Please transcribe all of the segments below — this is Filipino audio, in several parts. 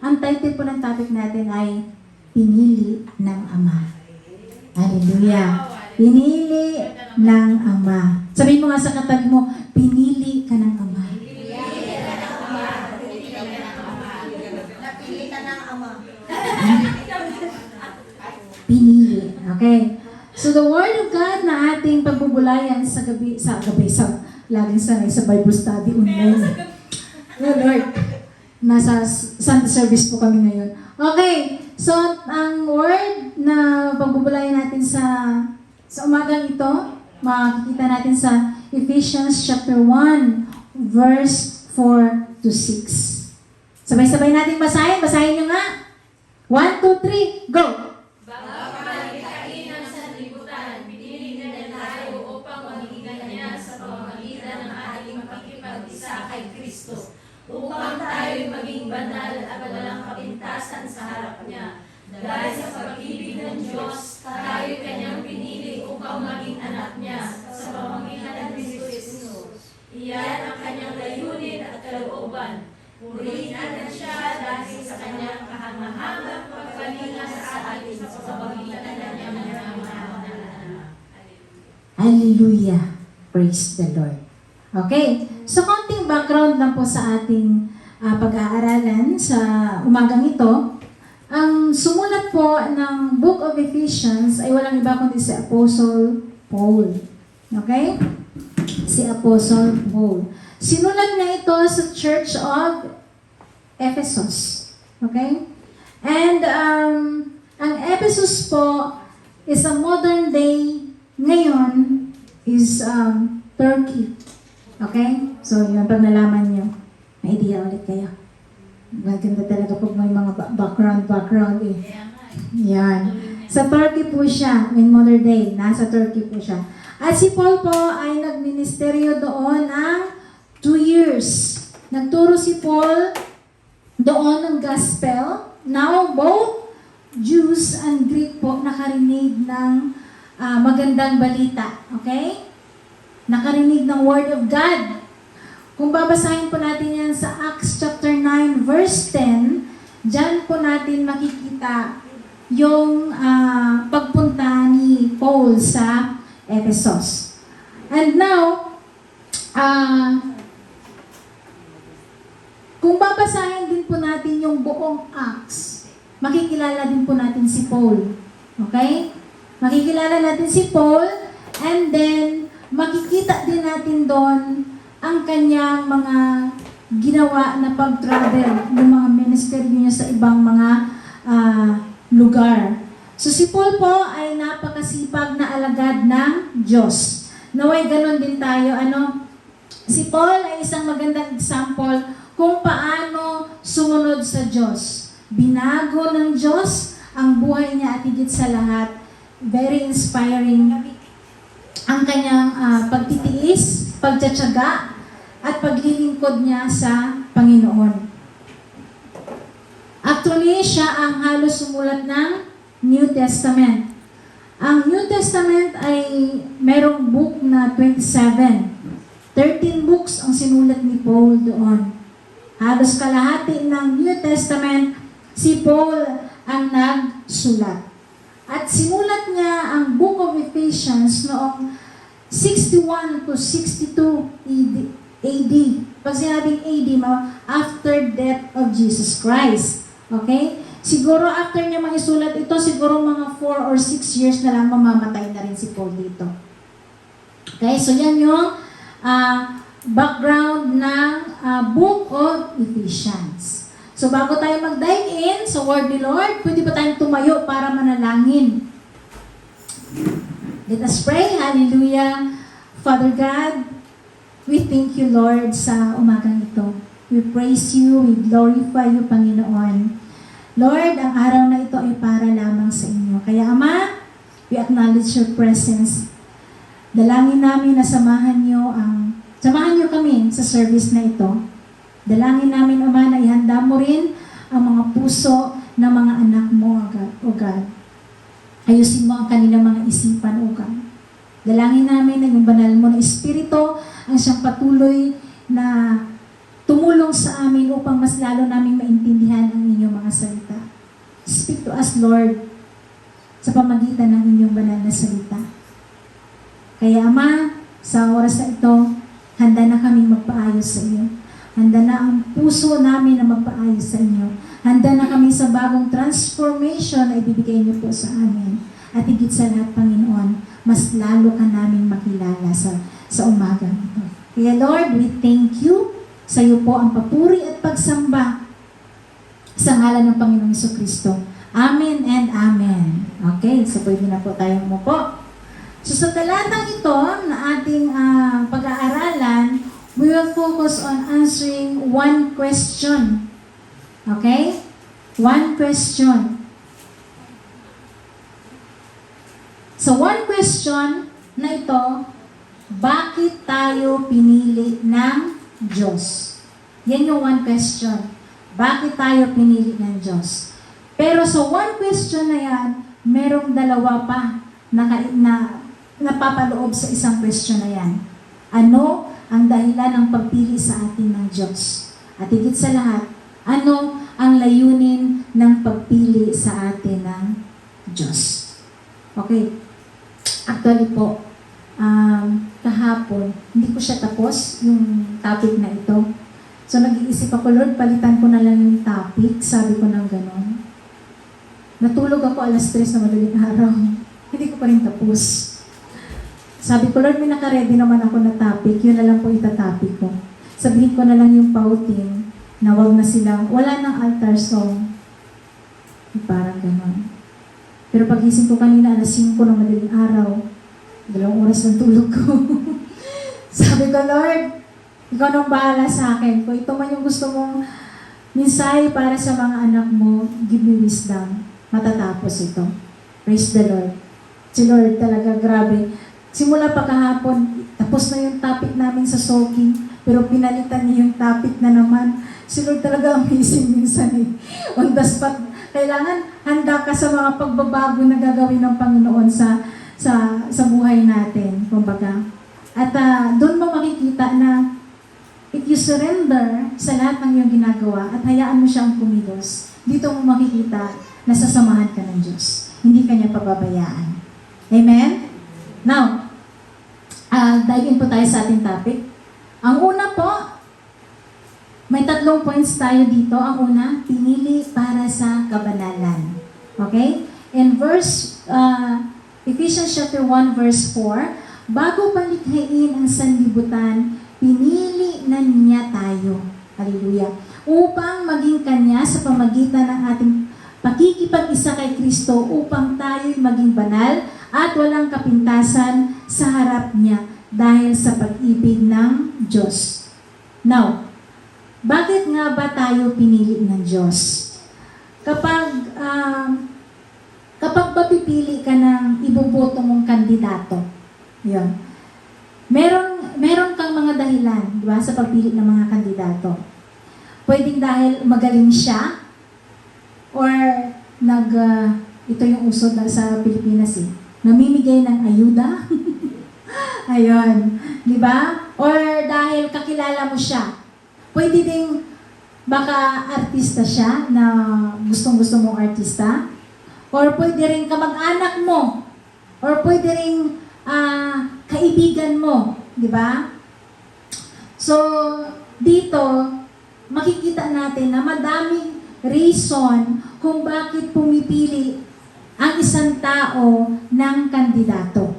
ang title po ng topic natin ay Pinili ng Ama. Hallelujah. Pinili ng Ama. Sabihin mo nga sa katabi mo, pinili ka ng Ama. Napili ka ng Ama. Pinili. Okay. So the Word of God na ating pagbubulayan sa laging sanay sa Bible study online. Oh Lord, nasa Sunday service po kami ngayon. Okay, so ang word na pagbubulayan natin sa umagang ito, makikita natin sa Ephesians chapter 1, verse 4 to 6. Sabay-sabay natin basahin. Basahin nyo nga. 1, 2, 3, go! Upang tayo'y maging banal at walang kapintasan sa harap niya. Dahil sa pag-ibig ng Diyos, tayo'y kanyang pinili upang maging anak niya sa pamamagitan ng Kristo. Iyan ang kanyang layunin at kalooban. Purihin natin siya dahil sa kanyang kahanga-hangang pagkalinga sa atin sa pamamagitan ng kanyang mga anak. Hallelujah. Praise the Lord. Okay, so konting background lang po sa ating pag-aaralan sa umagang ito. Ang sumulat po ng Book of Ephesians ay walang iba kundi si Apostle Paul. Okay? Si Apostle Paul. Sinulat niya ito sa Church of Ephesus. Okay? And ang Ephesus po is a modern day, ngayon, is Turkey. Okay? So, yun, pag nalaman nyo, may idea ulit kayo. Maganda talaga pag may mga background eh. Yan. Sa Turkey po siya, in modern day, nasa Turkey po siya. At si Paul po ay nagministeryo doon ng 2 years. Nagturo si Paul doon ng gospel. Now, both Jews and Greek po nakarinig ng magandang balita. Okay? Nakarinig ng Word of God. Kung babasahin po natin yan sa Acts chapter 9 verse 10, dyan po natin makikita yung pagpunta ni Paul sa Ephesus. And now, kung babasahin din po natin yung buong Acts, makikilala din po natin si Paul. Okay? Makikilala natin si Paul, and then makikita din natin doon ang kanyang mga ginawa na pag-travel ng mga ministeryo niya sa ibang mga lugar. So si Paul po ay napakasipag na alagad ng Diyos. Naway ganon din tayo. Si Paul ay isang magandang example kung paano sumunod sa Diyos. Binago ng Diyos ang buhay niya at higit sa lahat, very inspiring ang kanyang pagtitiis, pagtsatsaga, at paglilingkod niya sa Panginoon. Actually, siya ang halos sumulat ng New Testament. Ang New Testament ay merong book na 27. 13 books ang sinulat ni Paul doon. Halos kalahati ng New Testament, si Paul ang nagsulat. At sinulat niya ang Book of Ephesians noong 61 to 62 AD. Pag sinabing AD, after death of Jesus Christ. Okay? Siguro after niya maisulat ito, siguro mga 4 or 6 years na lang mamamatay na rin si Paul dito. Okay? So yan yung background ng Book of Ephesians. So bago tayo mag-dive in sa Word ni Lord, pwede ba tayong tumayo para manalangin? Let us pray. Hallelujah. Father God, we thank you, Lord, sa umagang ito. We praise you, we glorify you, Panginoon. Lord, ang araw na ito ay para lamang sa inyo. Kaya, Ama, we acknowledge your presence. Dalangin namin na samahan niyo kami sa service na ito. Dalangin namin, Ama, na ihanda mo rin ang mga puso ng mga anak mo, O God. Ayusin mo ang kanilang mga isipan, O God. Dalangin namin na yung banal mo na Espiritu ang siyang patuloy na tumulong sa amin upang mas lalo namin maintindihan ang inyong us, Lord, sa pamagitan ng inyong banal na salita. Kaya, Ama, sa oras na ito, handa na kaming magpaayos sa iyo. Handa na ang puso namin na magpaayos sa inyo. Handa na kami sa bagong transformation na ibibigay niyo po sa amin. At higit sa lahat, Panginoon, mas lalo ka namin makilala sa umagang ito. Kaya Lord, we thank you. Sa iyo po ang papuri at pagsamba sa ngalan ng Panginoong Jesucristo. Amen and amen. Okay, so pwede na po tayong umupo. So sa talatang ito na ating pag-aaralan, we will focus on answering one question. Okay? One question. So one question na ito, bakit tayo pinili ng Diyos? Yan yung one question. Bakit tayo pinili ng Diyos? Pero sa one question na yan, merong dalawa pa na napapaloob sa isang question na yan. Ano ang dahilan ng pagpili sa atin ng Diyos? At higit sa lahat, ano ang layunin ng pagpili sa atin ng Diyos? Okay. Actually po, kahapon, hindi ko siya tapos yung topic na ito. So nag-iisip ako, Lord, palitan ko na lang yung topic. Sabi ko ng ganon. Natulog ako alas 3 na madaling araw. Hindi ko pa rin tapos. Sabi ko, Lord, may nakaredy naman ako na topic. Yun na lang po itatopic ko. Sabihin ko na lang yung pauting na wag na silang, wala nang altar song. Parang ganon. Pero pagising ko kanina, alas 5 ng madaling araw, 2 oras ng tulog ko. Sabi ko, Lord, ikaw nang bahala sa akin. Kung ito man yung gusto mong minsay para sa mga anak mo, give me wisdom. Matatapos ito. Praise the Lord. Si Lord talaga, grabe. Simula pa kahapon, tapos na yung topic namin sa soaking, pero pinalitan niya yung topic na naman. Si Lord talaga amazing minsan eh. On the spot, kailangan handa ka sa mga pagbabago na gagawin ng Panginoon sa buhay natin, kumbaga. At doon mo makikita na if you surrender sa lahat ng iyong ginagawa at hayaan mo siyang kumilos, dito mo makikita na sasamahan ka ng Diyos. Hindi ka niya pababayaan. Amen? Now, dive in po tayo sa ating topic. Ang una po, may 3 points tayo dito. Ang una, pinili para sa kabanalan. Okay? In Ephesians chapter 1 verse 4, bago palikhain ang sanlibutan, pinili na niya tayo. Hallelujah. Upang maging Kanya sa pamagitan ng ating pakikipag-isa kay Kristo upang tayo'y maging banal at walang kapintasan sa harap niya dahil sa pag-ibig ng Diyos. Now, bakit nga ba tayo pinili ng Diyos? Kapag mapipili ka ng iboboto mong kandidato, yun. Meron kang mga dahilan, di ba, sa pagpili ng mga kandidato. Pwedeng dahil magaling siya, or ito yung uso sa Pilipinas eh, namimigay ng ayuda. Ayun, di ba? Or dahil kakilala mo siya. Pwede ding baka artista siya na gustong-gusto mong artista. Or pwede rin kamag-anak mo. Or pwede rin kaibigan mo. Di ba? So, dito, makikita natin na madaming reason kung bakit pumipili ang isang tao ng kandidato.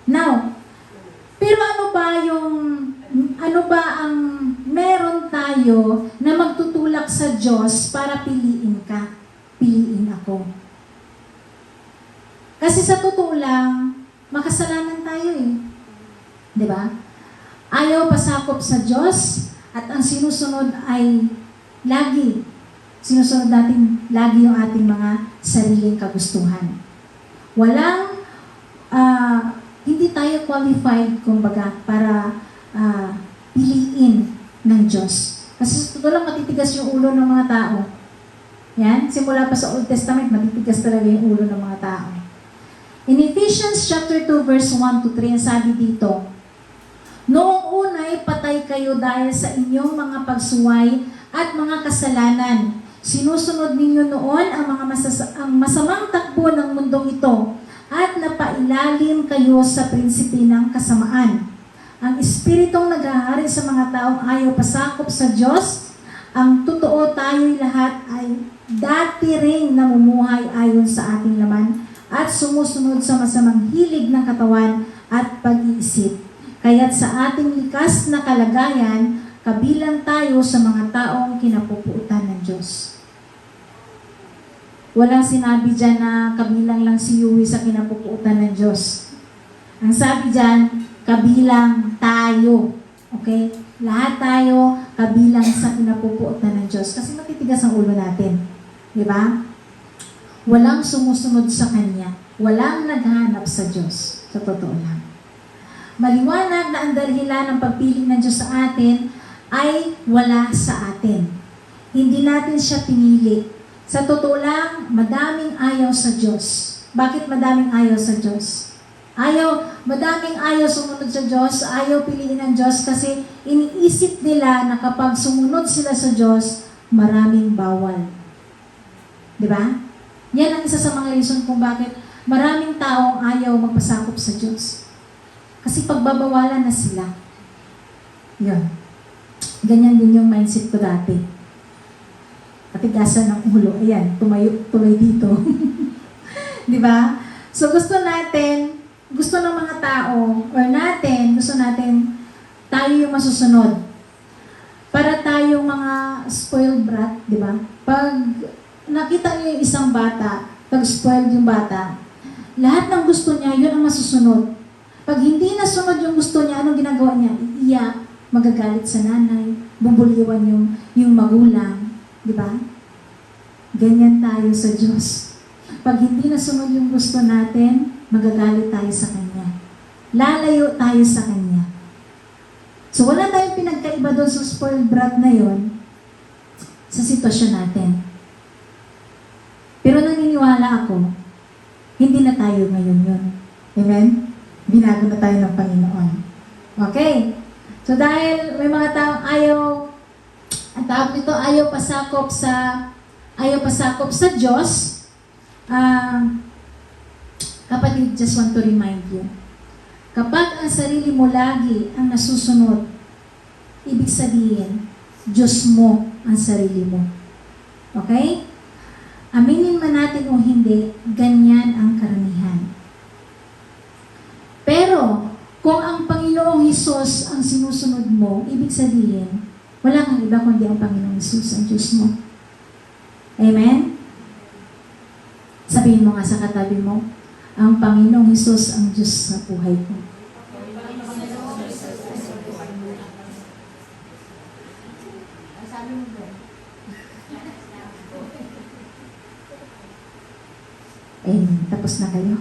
Now, pero ano ba ang meron tayo na magtutulak sa Diyos para piliin ka, piliin ako? Kasi sa totoo lang, makasalanan tayo eh. Di ba? Ayaw pasakop sa Diyos at ang sinusunod ay sinusunod natin lagi yung ating mga sariling kagustuhan. Hindi tayo qualified, kumbaga, para piliin ng Diyos. Kasi sa totoo lang, matitigas yung ulo ng mga tao. Yan, simula pa sa Old Testament, matitigas talaga yung ulo ng mga tao. In Ephesians chapter 2, verse 1 to 3, sabi dito, noong unay patay kayo dahil sa inyong mga pagsuway at mga kasalanan. Sinusunod ninyo noon ang ang masamang takbo ng mundong ito at napailalim kayo sa prinsipe ng kasamaan. Ang espiritong naghahari sa mga taong ayaw pasakop sa Diyos, ang totoo tayo'y lahat ay dati ring namumuhay ayon sa ating laman at sumusunod sa masamang hilig ng katawan at pag-iisip. Kaya't sa ating likas na kalagayan, kabilang tayo sa mga taong kinapupuutan ng Diyos. Walang sinabi dyan na kabilang lang si Yui sa kinapupuutan ng Diyos. Ang sabi dyan, kabilang tayo. Okay? Lahat tayo kabilang sa kinapupuutan ng Diyos. Kasi matitigas ang ulo natin. Di ba? Walang sumusunod sa Kanya. Walang naghanap sa Diyos. Sa totoo lang. Maliwanag na ang dahilan ng pagpili ng Diyos sa atin ay wala sa atin. Hindi natin siya pinili. Sa totoo lang, madaming ayaw sa Diyos. Bakit madaming ayaw sa Diyos? Madaming ayaw sumunod sa Diyos, ayaw piliin ng Diyos kasi iniisip nila na kapag sumunod sila sa Diyos, maraming bawal. Di ba? Yan ang isa sa mga reason kung bakit maraming taong ayaw magpasakop sa Diyos. Kasi pagbabawalan na sila. Yun. Ganyan din yung mindset ko dati. Katigasan ng ulo. Ayan, tuloy dito. Di ba? So gusto ng mga tao, gusto natin, tayo yung masusunod. Para tayong mga spoiled brat, di ba? Pag nakita niyo yung isang bata, pag spoiled yung bata, lahat ng gusto niya, yun ang masusunod. Pag hindi nasunod yung gusto niya, anong ginagawa niya? Iiyak, magagalit sa nanay, bubuliwan yung magulang. Di ba? Ganyan tayo sa Diyos. Pag hindi nasunod yung gusto natin, magagalit tayo sa Kanya. Lalayo tayo sa Kanya. So wala tayong pinagkaiba doon sa spoiled brat na yon sa sitwasyon natin. Pero naniniwala ako, hindi na tayo ngayon yun. Amen? Binago na tayo ng Panginoon. Okay. So dahil may mga taong ang tawag nito, ayaw pasakop sa Diyos, kapatid, just want to remind you, kapag ang sarili mo lagi ang nasusunod, ibig sabihin, Diyos mo ang sarili mo. Okay? Aminin man natin o hindi, ganyan ang karamihan. Pero, kung ang Panginoong Hesus ang sinusunod mo, ibig sabihin, wala kang iba kundi ang Panginoong Hesus, ang Diyos mo. Amen? Sabihin mo nga sa katabi mo, ang Panginoong Hesus ang Diyos sa buhay ko. Amen. Tapos na kayo.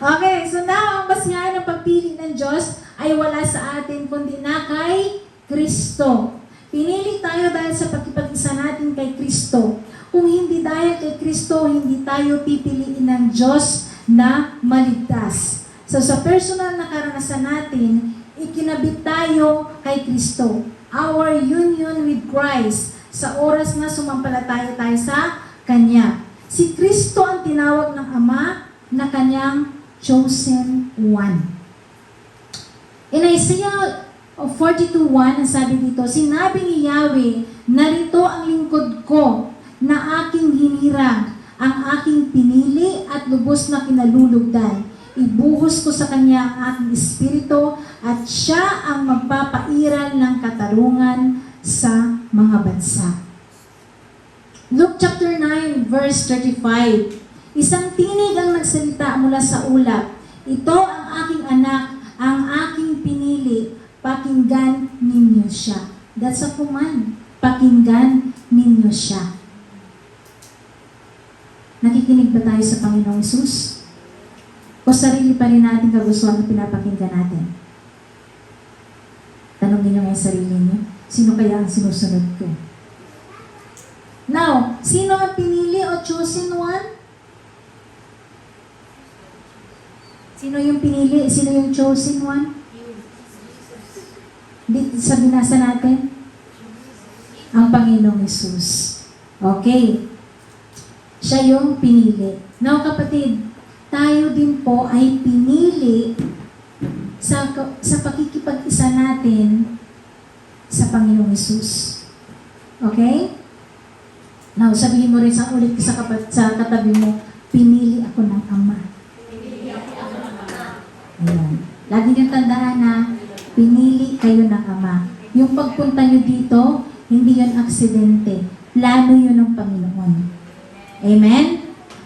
Okay, so now, ang basihan ng pagpili ng Diyos ay wala sa atin kundi na kay Kristo. Pinili tayo dahil sa pagkipag-isa natin kay Kristo. Kung hindi dahil kay Kristo, hindi tayo pipiliin ng Diyos na maligtas. So sa personal na karanasan natin, ikinabit tayo kay Kristo. Our union with Christ sa oras na sumampalataya tayo sa Kanya. Si Kristo ang tinawag ng Ama na Kanyang chosen one. In Isaiah 42:1, ang sabi dito, sinabi ni Yahweh, narito ang lingkod ko na aking hinirang, ang aking pinili at lubos na kinalulugdan. Ibuhos ko sa kanya ang aking espiritu at siya ang magpapairal ng katarungan sa mga bansa. Luke chapter 9, verse 35. Isang tinig ang nagsalita mula sa ulap. Ito ang aking anak, ang aking pinili, pakinggan ninyo siya. That's a command. Pakinggan ninyo siya. Nakikinig ba tayo sa Panginoong Hesus? O sarili pa rin natin kagustuhan na pinapakinggan natin? Tanongin niyo ngayon sarili niyo, sino kaya ang sinusunod ko? Now, sino ang pinili o chosen one? Sino yung pinili? Sino yung chosen one? Sa binasa natin? ang Panginoong Hesus. Okay. Siya yung pinili. Now kapatid, tayo din po ay pinili sa pakikipag-isa natin sa Panginoong Hesus. Okay? Now, sabihin mo rin ulit sa katabi mo, pinili ako ng Ama. Ayan. Lagi niyong tandaan na pinili kayo ng Ama. Yung pagpunta niyo dito, hindi yun aksidente. Plano yun ng Panginoon. Amen?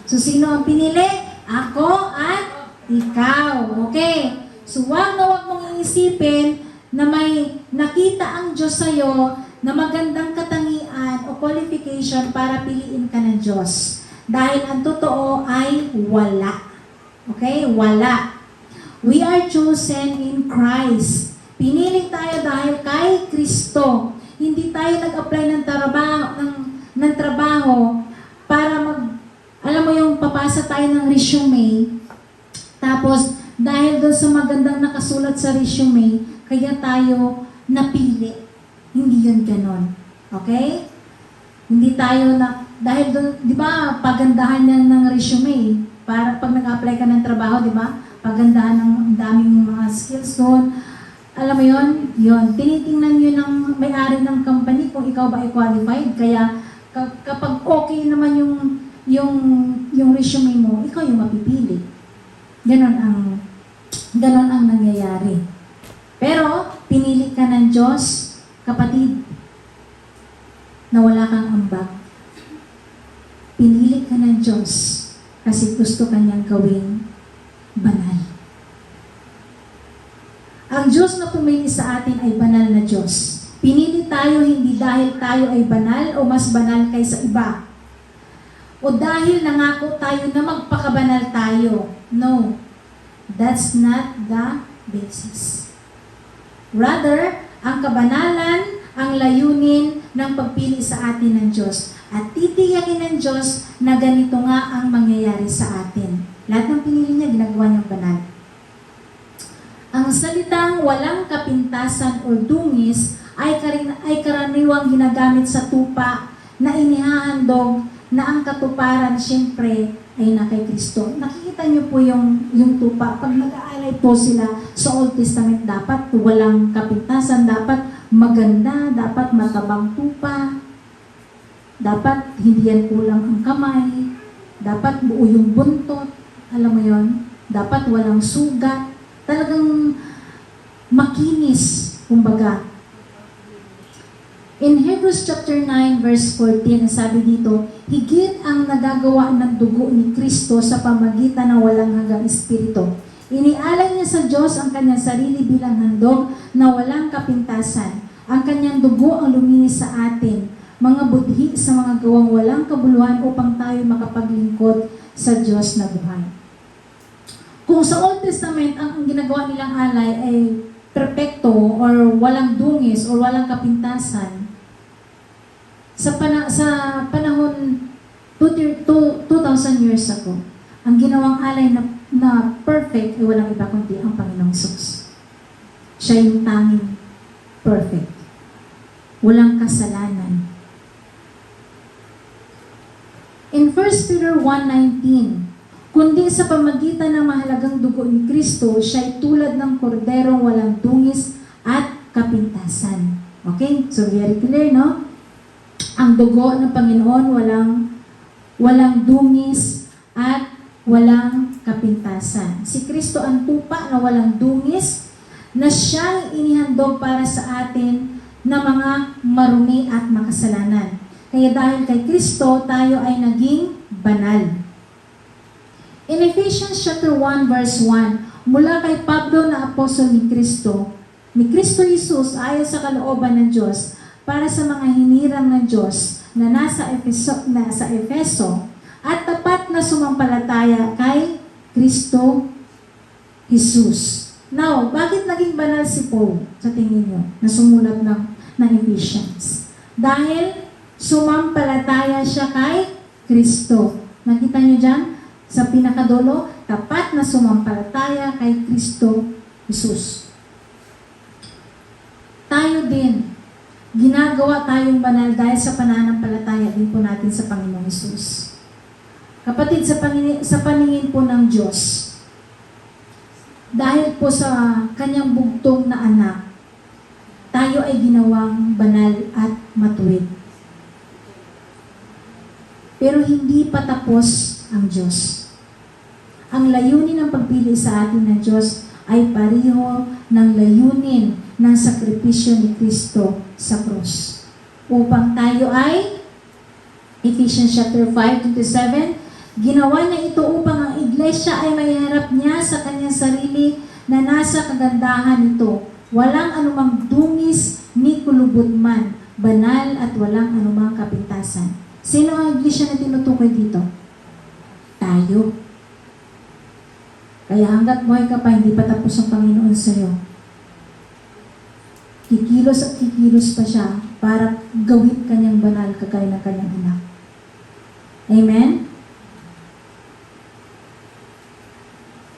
So, sino ang pinili? Ako at ikaw. Okay? So, huwag mong iisipin na may nakita ang Diyos sa'yo na magandang katangian o qualification para piliin ka ng Diyos. Dahil ang totoo ay wala. Okay? Wala. We are chosen in Christ. Pinili tayo dahil kay Kristo. Hindi tayo nag-apply ng trabaho para alam mo yung papasa tayo ng resume. Tapos, dahil doon sa magandang nakasulat sa resume, kaya tayo napili. Hindi yun ganon. Okay? Hindi tayo dahil doon, di ba, pagandahan yan ng resume. Para pag nag-apply ka ng trabaho, di ba, pagandahan ng daming mga skills doon. Alam mo yun? Yun. Tinitingnan yun ng may-ari ng company kung ikaw ba ay qualified. Kaya kapag okay naman yung resume mo, ikaw yung mapipili. Ganon ang nangyayari. Pero, pinili ka ng Diyos, kapatid, na wala kang ambag. Pinili ka ng Diyos kasi gusto kanyang gawing banal. Ang Diyos na pumili sa atin ay banal na Diyos. Pinili tayo hindi dahil tayo ay banal o mas banal kaysa iba. O dahil nangako tayo na magpakabanal tayo. No. That's not the basis. Rather, ang kabanalan ang layunin ng pagpili sa atin ng Diyos. At titiyakin ng Diyos na ganito nga ang mangyayari sa atin. Lahat ng pinili niya, ginagawa niyang banal. Ang salitang walang kapintasan o dungis ay karaniwang ginagamit sa tupa na inihahandog na ang katuparan siyempre ay na kay Kristo. Nakikita niyo po yung tupa. Pag nag-aalay po sila sa Old Testament, dapat walang kapintasan, dapat maganda, dapat matabang tupa, dapat hindi yan kulang ang kamay, dapat buo yung buntot, alam mo yon, dapat walang sugat, talagang makinis, kumbaga. In Hebrews chapter 9 verse 14, sabi dito, higit ang nagagawa ng dugo ni Kristo sa pamagitan ng walang hanggang espiritu. Inialay niya sa Diyos ang kanyang sarili bilang handog na walang kapintasan. Ang kanyang dugo ang luminis sa atin, mga budhi sa mga gawang walang kabuluhan upang tayo makapaglingkod sa Diyos na buhay. Kung sa Old Testament, ang ginagawa nilang alay ay perpekto or walang dungis or walang kapintasan, sa panahon 2,000 years ago, ang ginawang alay na perfect ay walang iba kundi ang Panginoong Hesus. Siya yung tanging perfect. Walang kasalanan. In 1 Peter 1:19, kundi sa pamagitan ng mahalagang dugo ni Kristo, siya'y tulad ng korderong walang dungis at kapintasan. Okay? So very clear, no? Ang dugo ng Panginoon walang dungis at walang kapintasan. Si Kristo ang tupa na walang dungis na siyang inihandog para sa atin na mga marumi at makasalanan. Kaya dahil kay Kristo, tayo ay naging banal. In Ephesians chapter 1 verse 1, mula kay Pablo na apostol ni Kristo Jesus ayon sa kalooban ng Diyos para sa mga hinirang ng Diyos na nasa Efeso at tapat na sumampalataya kay Kristo Jesus. Now, bakit naging banal si Paul sa tingin niyo na sumulat ng Ephesians? Dahil sumampalataya siya kay Kristo. Nakita niyo dyan? Sa pinakadulo, tapat na sumampalataya kay Kristo Jesus. Tayo din, ginagawa tayong banal dahil sa pananampalataya din po natin sa Panginoong Hesus. Kapatid, sa paningin po ng Diyos, dahil po sa kanyang bugtong na anak, tayo ay ginawang banal at matuwid. Pero hindi pa tapos ang Diyos. Ang layunin ng pagpili sa atin ng Diyos ay pareho ng layunin ng sakripisyo ni Kristo sa krus. Upang tayo ay, Ephesians chapter 5:27, ginawa niya ito upang ang iglesia ay maiharap niya sa kanyang sarili na nasa kagandahan nito. Walang anumang dungis ni kulubot man, banal at walang anumang kapintasan. Sino ang iglesia na tinutukoy dito? Tayo. Kaya hanggat buhay ka pa, hindi pa tapos ang Panginoon sa iyo. Kikilos at kikilos pa siya para gawin kanyang banal kagaya ng kanyang anak. Amen?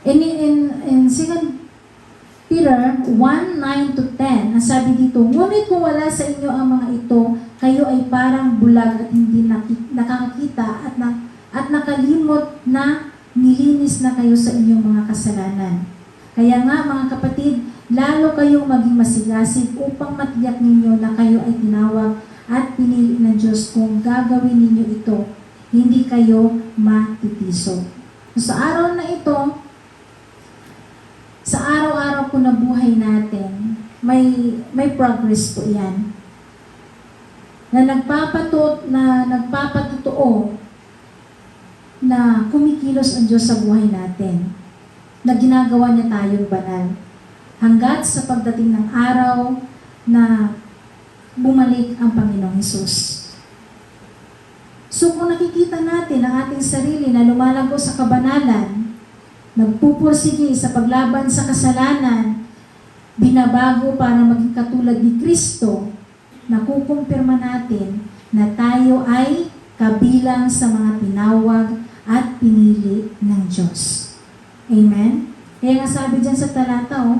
In 2 Peter 1:9-10, ang sabi dito, ngunit kung wala sa inyo ang mga ito, kayo ay parang bulag at hindi nakakakita at nakalimot na nilinis na kayo sa inyong mga kasalanan. Kaya nga mga kapatid, lalo kayong maging masigasig upang matiyak ninyo na kayo ay tinawag at pinili ng Diyos kung gagawin ninyo ito, hindi kayo matitiso. Sa araw na ito, sa araw-araw po na buhay natin, may progress po yan. Na nagpapatotoo na kumikilos ang Diyos sa buhay natin. Na ginagawa niya tayong banal. Hanggat sa pagdating ng araw na bumalik ang Panginoong Hesus. So kung nakikita natin ang ating sarili na lumalago sa kabanalan, nagpupursige sa paglaban sa kasalanan, binabago para maging katulad ni Kristo, nakukumpirma natin na tayo ay kabilang sa mga tinawag at pinili ng Diyos. Amen? Kaya nga sabi dyan sa talata,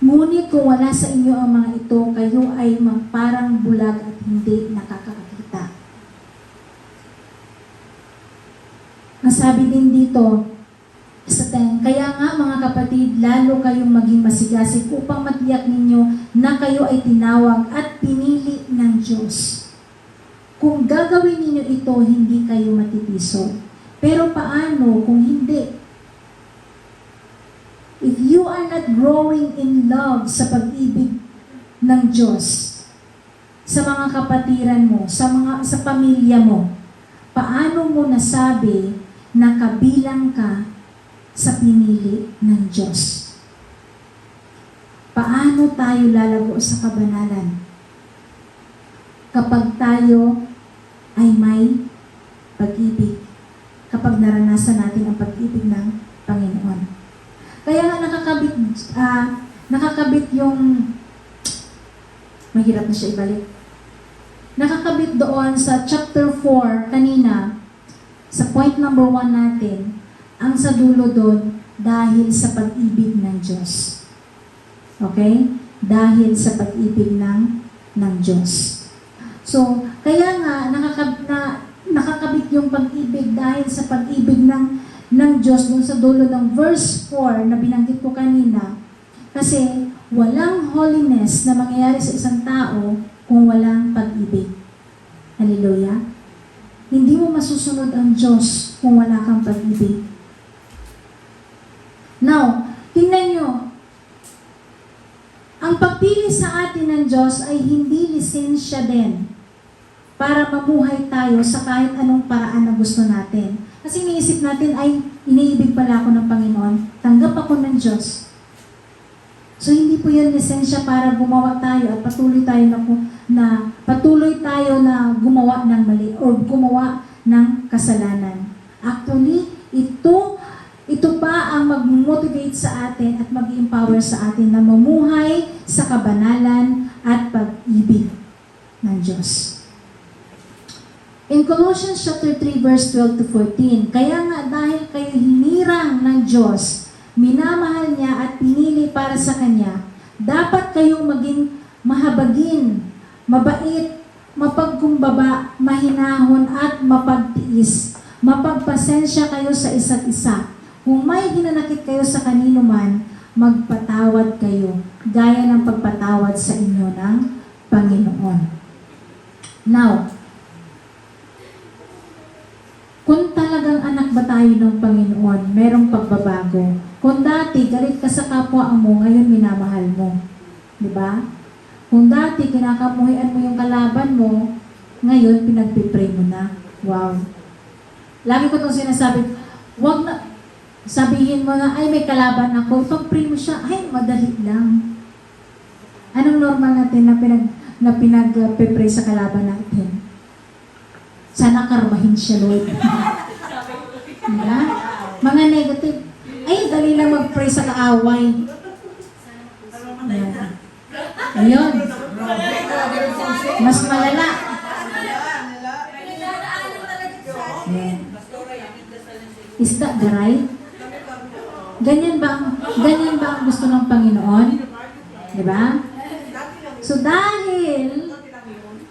ngunit kung wala sa inyo ang mga ito, kayo ay parang bulag at hindi nakakakita. Ang sabi din dito, sa 10, kaya nga mga kapatid, lalo kayong maging masigasig upang matiyak ninyo na kayo ay tinawag at pinili ng Diyos. Kung gagawin ninyo ito, hindi kayo matitiso. Pero paano kung hindi? If you are not growing in love sa pag-ibig ng Diyos, sa mga kapatiran mo, sa pamilya mo, paano mo nasabi na kabilang ka sa pinili ng Diyos? Paano tayo lalago sa kabanalan? Kapag tayo ay may pag-ibig, kapag naranasan natin ang pag-ibig ng Panginoon. Kaya nga nakakabit yung, mahirap na siya ibalik. Nakakabit doon sa chapter 4 kanina, sa point number 1 natin, ang sa dulo doon, dahil sa pag-ibig ng Diyos. Okay? Dahil sa pag-ibig ng Diyos. So, kaya nga, nakakabit yung pag-ibig dahil sa pag-ibig ng Diyos dun sa dulo ng verse 4 na binanggit ko kanina. Kasi, walang holiness na mangyayari sa isang tao kung walang pag-ibig. Hallelujah? Hindi mo masusunod ang Diyos kung wala kang pag-ibig. Now, tingnan nyo, ang pagpili sa atin ng Diyos ay hindi lisensya din para mamuhay tayo sa kahit anong paraan na gusto natin. Kasi iniisip natin, ay, iniibig pala ako ng Panginoon, tanggap ako ng Diyos. So, hindi po yun lisensya para gumawa tayo at patuloy tayo na gumawa ng mali o gumawa ng kasalanan. Actually, ito pa ang mag-motivate sa atin at mag-empower sa atin na mamuhay sa kabanalan at pag-ibig ng Diyos. In Colossians chapter 3 verse 12-14, kaya nga dahil kayo hinirang ng Diyos, minamahal niya at pinili para sa Kanya, Dapat kayong maging mahabagin, mabait, mapagkumbaba, mahinahon at mapagtiis. Mapagpasensya kayo sa isa't isa. Kung may hinanakit kayo sa kanino man, magpatawad kayo, gaya ng pagpatawad sa inyo ng Panginoon. Now, kung talagang anak ba tayo ng Panginoon, merong pagbabago. Kung dati galit ka sa kapwa mo, ngayon minamahal mo. Di ba? Kung dati kinakamuhian mo yung kalaban mo, ngayon pinagpipray mo na. Wow. Lagi ko itong sinasabi, wag na, sabihin mo na, ay may kalaban ako, pag-pray mo siya, ay madali lang. Anong normal natin na pinag-pray sa kalaban natin? Sana karmahin siya, Lord. Diba? Mga negative. Ay, dali lang mag-pray sa kaaway. Ayan. Ayun. Mas malala. Ayan. Isda, garay. Ganyan ba ang gusto ng Panginoon? Diba? So dahil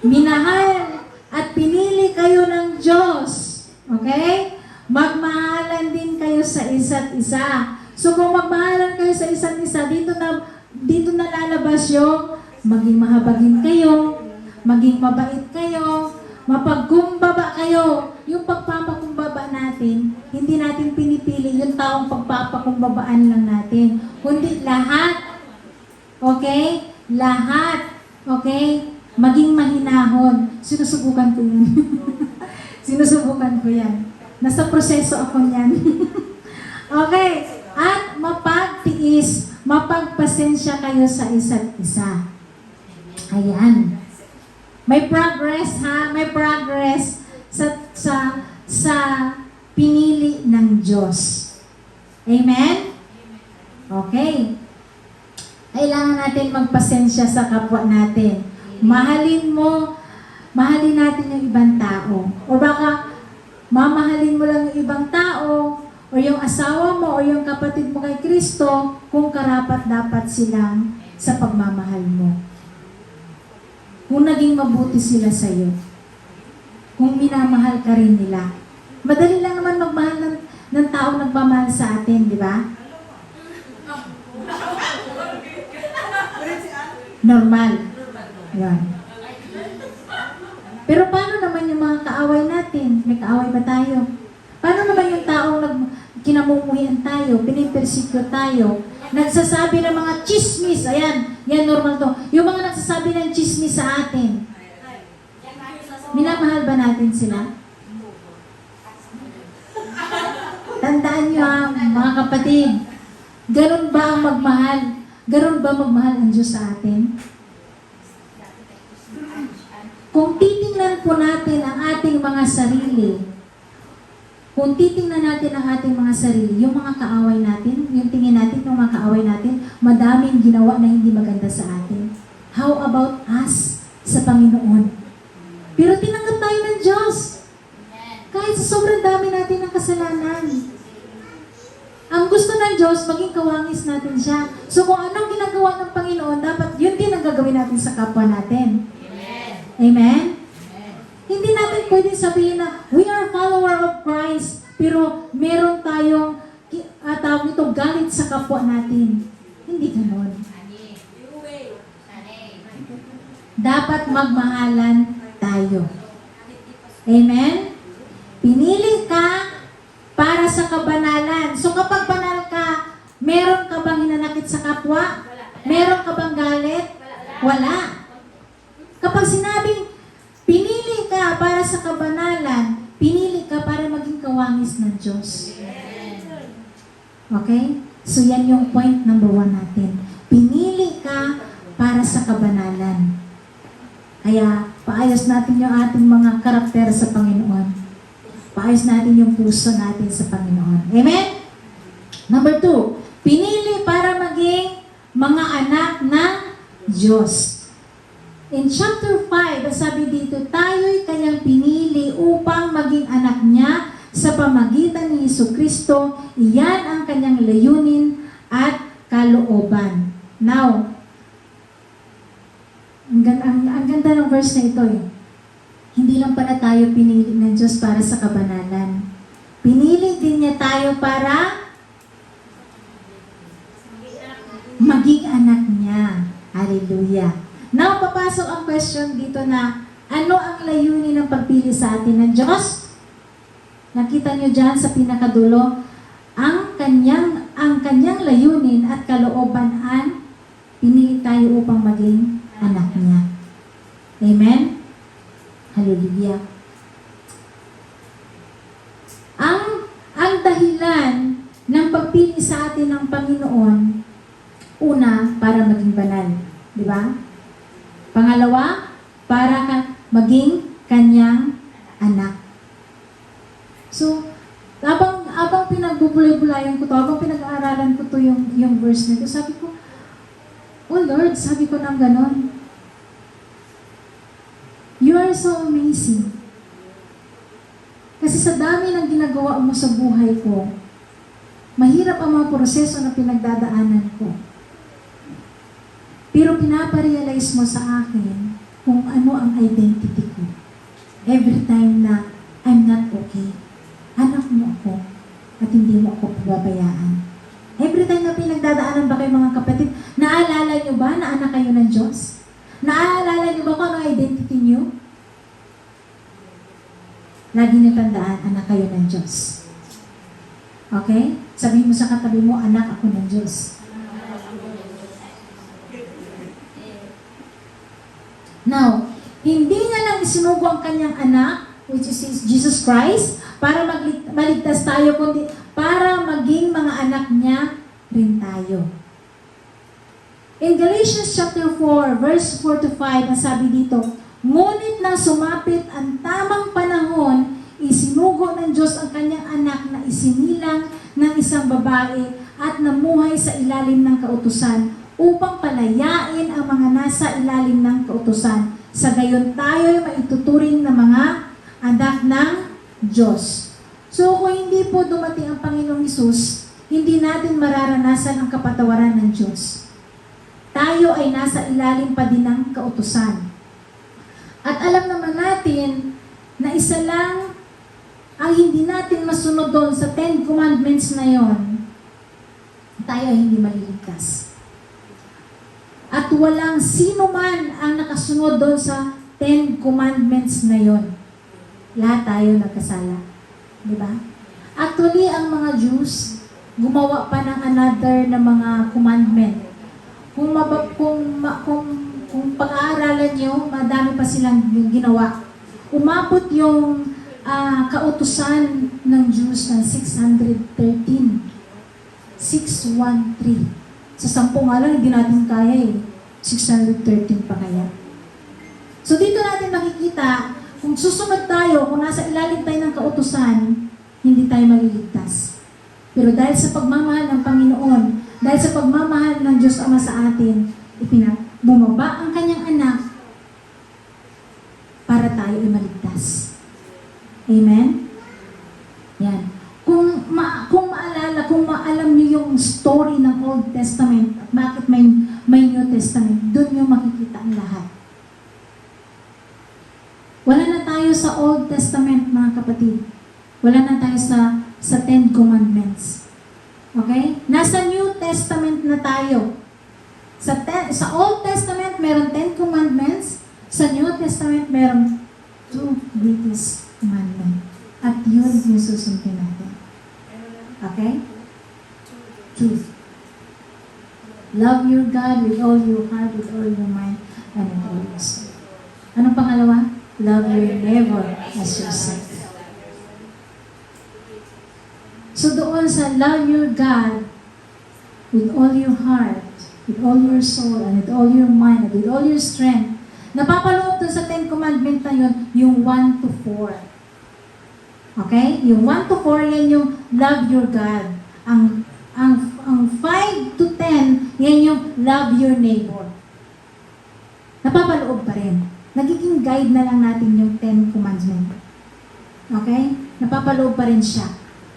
minahal at pinili kayo ng Diyos, okay? Magmahalan din kayo sa isa't isa. So kung magmahalan kayo sa isa't isa, dito na lalabas yung maging mahabagin kayo, maging mabait kayo, mapagkumbaba kayo. Yung pagpapakumbaba natin, hindi natin pinipili yung taong pagpapakumbabaan lang natin, kundi lahat. Okay? Lahat. Okay? Maging mahinahon. Sinusubukan ko yan. Sinusubukan ko yan. Nasa proseso ako niyan. Okay. At mapagtiis, mapagpasensya kayo sa isa't isa. Ayan. May progress ha? May progress sa pinili ng Diyos. Amen? Okay. Kailangan natin magpasensya sa kapwa natin. Mahalin natin yung ibang tao. O baka, mamahalin mo lang yung ibang tao, o yung asawa mo, o yung kapatid mo kay Kristo, kung karapat-dapat silang sa pagmamahal mo. Kung naging mabuti sila sa'yo. Kung minamahal ka rin nila. Madali lang naman magmahal ng taong nagmamahal sa atin, di ba? Normal. Yan. Pero paano naman yung mga kaaway natin? May kaaway ba tayo? Paano naman yung taong kinamumuhian tayo, pinipersecute tayo, nagsasabi ng mga chismis, ayan, yan normal to. Yung mga nagsasabi ng chismis sa atin, minamahal ba natin sila? Tandaan nyo mga kapatid, ganun ba ang magmahal? Ganun ba magmahal ang Diyos sa atin? Kung titingnan po natin ang ating mga sarili, kung titingnan natin ang ating mga sarili, yung mga kaaway natin, yung tingin natin, yung mga kaaway natin, madaming ginawa na hindi maganda sa atin. How about us sa Panginoon? Pero tinanggap tayo ng Diyos. Kahit sa sobrang dami natin ng kasalanan. Ang gusto ng Diyos, maging kawangis natin siya. So kung anong ginagawa ng Panginoon, dapat yun din ang gagawin natin sa kapwa natin. Amen? Hindi natin pwedeng sabihin na we are follower of Christ, pero meron tayong tawag nito, galit sa kapwa natin. Hindi ganon. Dapat magmahalan tayo. Amen? Pinili ka para sa kabanalan. So kapag banal ka, meron ka bang hinanakit sa kapwa? Meron ka bang galit? Wala. Kapag sinabing pinili ka para sa kabanalan, pinili ka para maging kawangis ng Diyos. Okay? So yan yung point number 1 natin. Pinili ka para sa kabanalan. Kaya paayos natin yung ating mga karakter sa Panginoon. Paayos natin yung puso natin sa Panginoon. Amen? Number 2, pinili para maging mga anak ng Diyos. In chapter 5, sabi dito, tayo'y kanyang pinili upang maging anak niya sa pamagitan ni Jesucristo. Iyan ang kanyang layunin at kalooban. Now, ganda ng verse na ito eh. Hindi lang pala tayo pinili ng Diyos para sa kabanalan. Pinili din niya tayo para maging anak niya. Hallelujah. Now, papasok ang question dito na, ano ang layunin ng pagpili sa atin ng Diyos? Nakita niyo dyan sa pinakadulo, ang kanyang layunin at kalooban ay pinili tayo upang maging anak niya. Amen? Hallelujah. Ang dahilan ng pagpili sa atin ng Panginoon, una, para maging banal. Di ba? Pangalawa, para maging kanyang anak. So, habang pinagbubulay-bulayan ko to, habang pinag-aaralan ko to yung verse na ito, sabi ko, oh Lord, sabi ko nang ganon, you are so amazing. Kasi sa dami ng ginagawa mo sa buhay ko, mahirap ang mga proseso na pinagdadaanan ko. Pero pinaparealize mo sa akin kung ano ang identity ko. Every time na I'm not okay, anak mo ako at hindi mo ako pababayaan. Every time na pinagdadaanan ba kayo mga kapatid, naalala nyo ba na anak kayo ng Diyos? Naalala nyo ba kung ano identity nyo? Lagi nyo tandaan, anak kayo ng Diyos. Okay? Sabihin mo sa katabi mo, anak ako ng Diyos. Now, hindi niya lang isinugo ang kanyang anak, which is Jesus Christ, para maligtas tayo, kundi para maging mga anak niya rin tayo. In Galatians chapter 4, verse 4 to 5, ang sabi dito, ngunit nang sumapit ang tamang panahon, isinugo ng Diyos ang kanyang anak na isinilang ng isang babae at namuhay sa ilalim ng kautusan upang palayain ang mga nasa ilalim ng kautusan. Sa gayon tayo ay maituturing na mga anak ng Diyos. So kung hindi po dumating ang Panginoong Hesus, hindi natin mararanasan ang kapatawaran ng Diyos. Tayo ay nasa ilalim pa din ng kautusan. At alam naman natin na isa lang ang hindi natin masunod doon sa 10 Commandments na yon, tayo ay hindi maliligtas. At walang sino man ang nakasunod doon sa 10 Commandments na yon. Lahat tayo nagkasala. Di ba? Actually, ang mga Jews, gumawa pa ng another na mga commandment. Kung pag-aaralan nyo, madami pa silang ginawa. Umabot yung kautusan ng Jews ng 613. 613. Sa 10 nga lang, hindi natin kaya eh. 613 pa kaya. So dito natin makikita, kung susunod tayo, kung nasa ilalim tayo ng kautusan, hindi tayo maliligtas. Pero dahil sa pagmamahal ng Panginoon, dahil sa pagmamahal ng Diyos Ama sa atin, bumaba ang kanyang anak para tayo ay maligtas. Amen? Yan. Kung maalala, kung maalam niyo yung story ng Old Testament at bakit may New Testament, doon niyo makikita ang lahat. Wala na tayo sa Old Testament, mga kapatid. Wala na tayo sa 10 Commandments. Okay? Nasa New Testament na tayo. Sa Old Testament, meron 10 Commandments. Sa New Testament, meron 2 greatest commandments. At yun yung susundin natin. Okay? 2. Love your God with all your heart, with all your mind, and with all your soul. Anong pangalawa? Love your neighbor as yourself. So doon sa love your God with all your heart, with all your soul, and with all your mind, and with all your strength, napapaloob doon sa 10 Commandments na yun, yung 1 to 4. Okay? Yung 1 to 4, yan yung love your God. Ang 5 to 10, yan yung love your neighbor. Napapaloob pa rin. Nagiging guide na lang natin yung 10 Commandments. Okay? Napapaloob pa rin siya.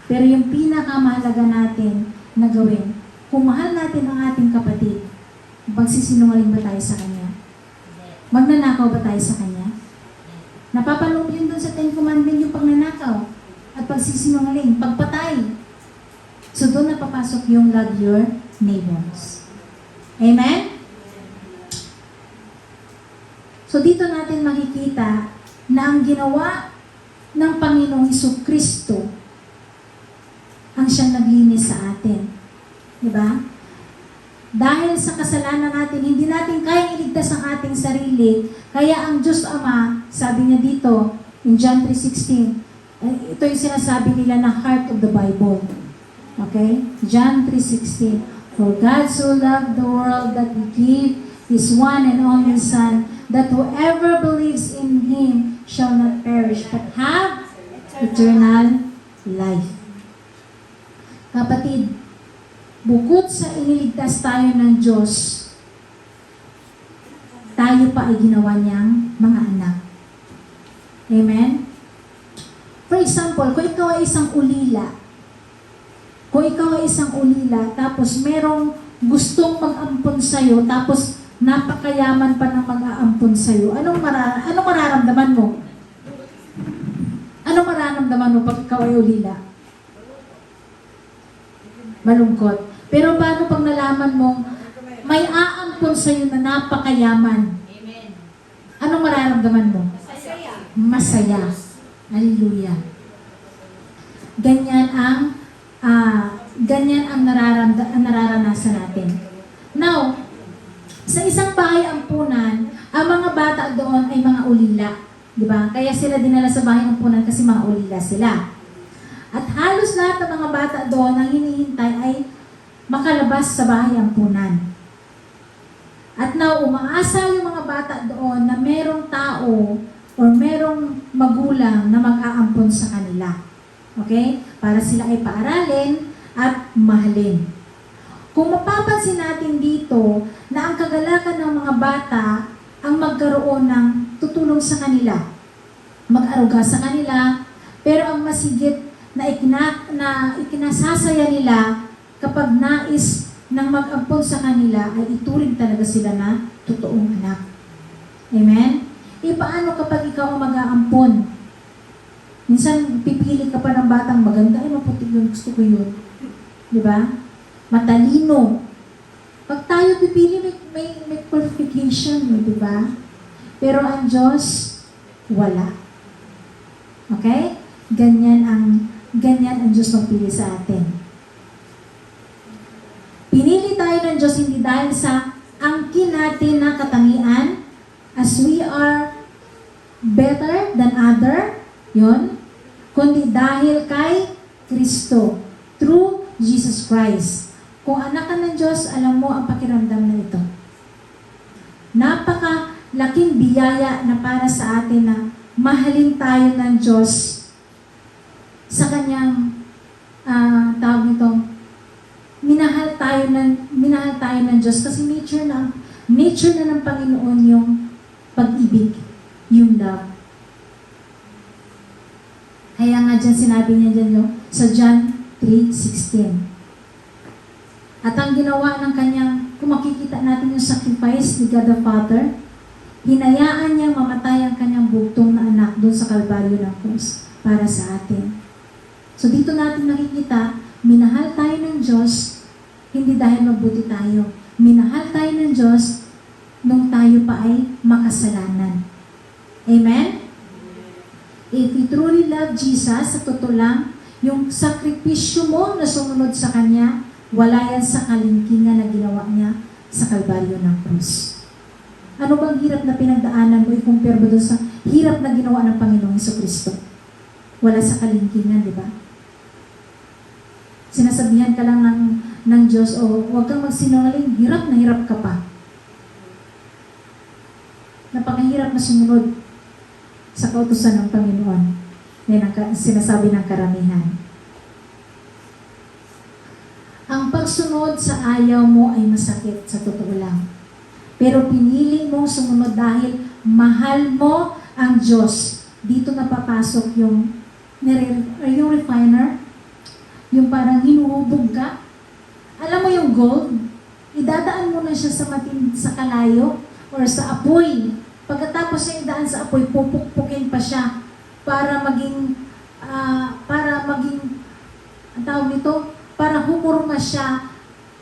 Pero yung pinakamahalaga natin na gawin, kung mahal natin ang ating kapatid, magsisinungaling ba tayo sa kanya? Magnanakaw ba tayo sa Kanya? Napapaloob yun dun sa Ten Commandments yung pagnanakaw at pagsisinungaling, pagpatay. So doon na papasok yung love your neighbors. Amen? So dito natin makikita na ang ginawa ng Panginoong Jesucristo ang siyang naglinis sa atin. Diba? Dahil sa kasalanan natin, hindi natin kayang iligtas ang ating sarili, kaya ang Diyos Ama, sabi niya dito, in John 3:16, ito yung sinasabi nila na heart of the Bible. Okay? John 3:16, for God so loved the world that He gave His one and only Son, that whoever believes in Him shall not perish, but have eternal life. Kapatid, bukod sa iniligtas tayo ng Diyos, tayo pa ay ginawa niyang mga anak. Amen? For example, kung ikaw ay isang ulila, tapos merong gustong mag-ampon sa'yo, tapos napakayaman pa ng mag-aampon sa'yo, anong mararamdaman mo? Anong mararamdaman mo pag ikaw ay ulila? Malungkot. Pero paano pag nalaman mong may aampon sa'yo na napakayaman? Amen. Anong mararamdaman mo? Masaya. Masaya. Hallelujah. Ganyan ang nararanasan natin. Now, sa isang bahay ampunan, ang mga bata doon ay mga ulila. Diba? Kaya sila dinala sa bahay ampunan kasi mga ulila sila. At halos lahat ng mga bata doon ang hinihintay ay makalabas sa bahay ampunan. At now, umaasa yung mga bata doon na merong tao or merong magulang na mag-aampon sa kanila. Okay? Para sila ay paaralin at mahalin. Kung mapapansin natin dito na ang kagalakan ng mga bata ang magkaroon ng tutulong sa kanila, mag-aruga sa kanila, pero ang masigit na ikinasasaya nila kapag nais ng mag-ampon sa kanila ay ituring talaga sila na totoong anak. Amen? E paano kapag ikaw ang mag-aampon? Minsan pipili ka pa ng batang maganda, ay maputi yun, gusto ko yun. Diba? Matalino. Pag tayo pipili, may qualification, diba? Pero ang Diyos, wala. Okay? Ganyan ang Diyos magpili sa atin. Pinili tayo ng Diyos hindi dahil sa angkin natin na katangian, as we are better than other, yon, kundi dahil kay Kristo, through Jesus Christ. Kung anak ka ng Diyos, alam mo ang pakiramdam na ito. Napakalaking biyaya na para sa atin na mahalin tayo ng Diyos sa kanyang tawag nito, minahal tayo ng Diyos kasi nature na ng Panginoon yung pag-ibig, yung love. Kaya nga dyan sinabi niya dyan sa John 3:16. At ang ginawa ng kanyang, kung makikita natin yung sacrifice ni God the Father, hinayaan niyang mamatay ang kanyang bugtong na anak doon sa Kalbaryo ng krus para sa atin. So dito natin nakikita, minahal tayo ng Diyos, hindi dahil mabuti tayo. Minahal tayo ng Diyos nung tayo pa ay makasalanan. Amen? If you truly love Jesus, sa totoo lang, yung sakripisyo mo na sumunod sa Kanya, wala yan sa kalingkingan na ginawa niya sa Kalbaryo ng krus. Ano bang hirap na pinagdaanan mo i-compare mo doon sa hirap na ginawa ng Panginoong Jesucristo? Wala sa kalingkingan, di ba? Sinasabihan ka lang ng Diyos, huwag kang magsinungaling, hirap na hirap ka pa. Napakahirap na sumunod sa kautusan ng Panginoon. Yan ang sinasabi ng karamihan. Ang pagsunod sa ayaw mo ay masakit, sa totoo lang. Pero pinili mong sumunod dahil mahal mo ang Diyos. Dito na papasok yung refiner, yung parang hinuhubog ka. Alam mo yung gold, idadaan mo na siya sa kalayo or sa apoy Pagkatapos niya idaan sa apoy, pupukpukin pa siya para maging, ang tawag nito, para humurma siya